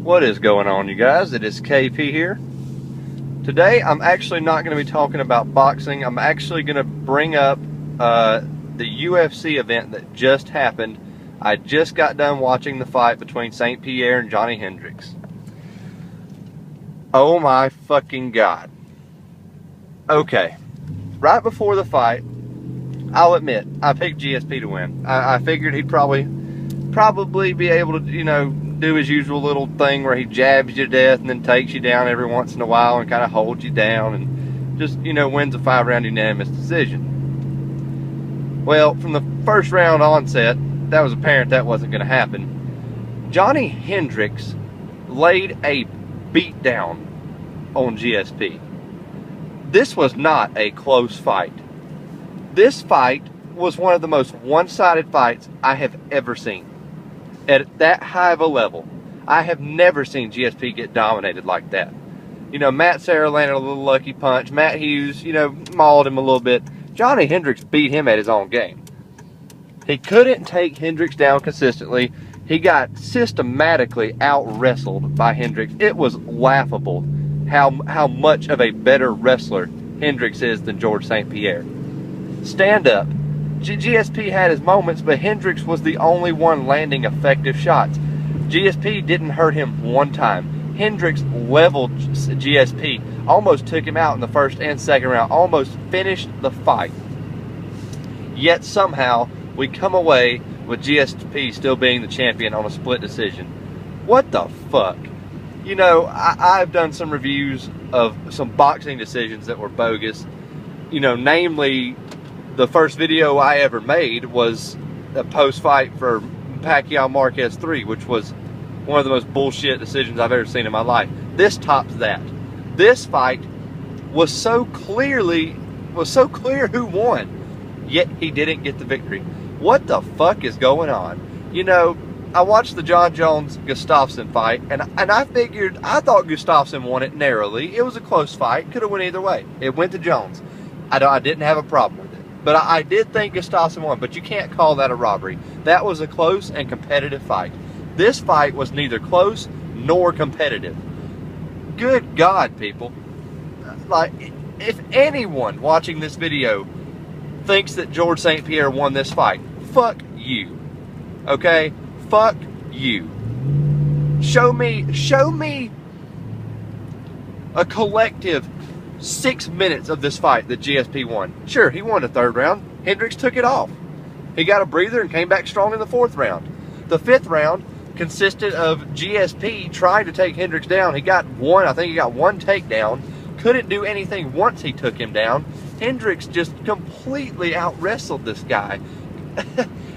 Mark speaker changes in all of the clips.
Speaker 1: What is going on, you guys? It is KP here. Today I'm actually not going to be talking about boxing. I'm actually going to bring up the UFC event that just happened. I just got done watching the fight between St. Pierre and Johnny Hendricks. Oh my fucking god. Okay, right before the fight, I'll admit, I picked GSP to win. I figured he'd probably be able to, do his usual little thing where he jabs you to death and then takes you down every once in a while and kind of holds you down and just, wins a 5-round unanimous decision. Well, from the first round onset, that was apparent that wasn't going to happen. Johnny Hendricks laid a beat down on GSP. This was not a close fight. This fight was one of the most one-sided fights I have ever seen. At that high of a level, I have never seen GSP get dominated like that. Matt Serra landed a little lucky punch. Matt Hughes, mauled him a little bit. Johnny Hendricks beat him at his own game. He couldn't take Hendricks down consistently. He got systematically out-wrestled by Hendricks. It was laughable how much of a better wrestler Hendricks is than George St. Pierre. Stand up. GSP had his moments, but Hendricks was the only one landing effective shots. GSP didn't hurt him one time. Hendricks leveled GSP, almost took him out in the first and second round, almost finished the fight. Yet somehow, we come away with GSP still being the champion on a split decision. What the fuck? I've done some reviews of some boxing decisions that were bogus. Namely, the first video I ever made was a post-fight for Pacquiao Marquez 3, which was one of the most bullshit decisions I've ever seen in my life. This tops that. This fight was so clear who won, yet he didn't get the victory. What the fuck is going on? I watched the John Jones-Gustafsson fight, and I thought Gustafsson won it narrowly. It was a close fight. Could have went either way. It went to Jones. I didn't have a problem with it. But I did think Gustafsson won, but you can't call that a robbery. That was a close and competitive fight. This fight was neither close nor competitive. Good God, people. Like, if anyone watching this video thinks that George St. Pierre won this fight, fuck you. Okay? Fuck you. Show me a collective 6 minutes of this fight that GSP won. Sure, he won the third round. Hendricks took it off. He got a breather and came back strong in the fourth round. The fifth round consisted of GSP trying to take Hendricks down. I think he got one takedown. Couldn't do anything once he took him down. Hendricks just completely out-wrestled this guy.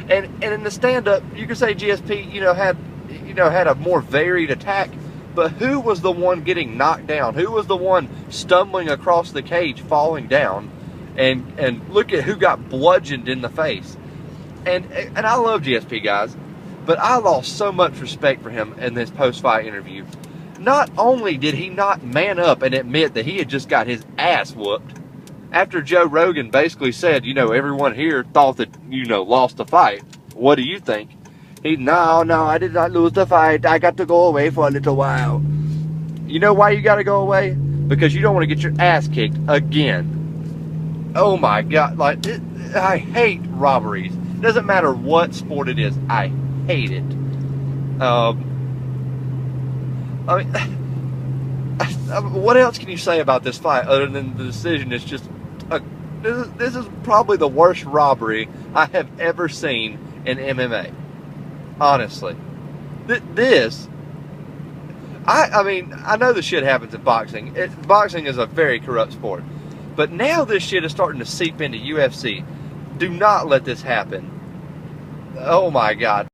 Speaker 1: and in the stand-up, you could say GSP, had a more varied attack. But who was the one getting knocked down? Who was the one stumbling across the cage, falling down? And look at who got bludgeoned in the face. And I love GSP, guys, but I lost so much respect for him in this post-fight interview. Not only did he not man up and admit that he had just got his ass whooped, after Joe Rogan basically said, everyone here thought that, lost the fight. What do you think? No, I did not lose the fight. I got to go away for a little while. You know why you got to go away? Because you don't want to get your ass kicked again. Oh my God. I hate robberies. Doesn't matter what sport it is. I hate it. What else can you say about this fight other than the decision? It's just, this is probably the worst robbery I have ever seen in MMA. Honestly, I know this shit happens in boxing. Boxing is a very corrupt sport. But now this shit is starting to seep into UFC. Do not let this happen. Oh my God.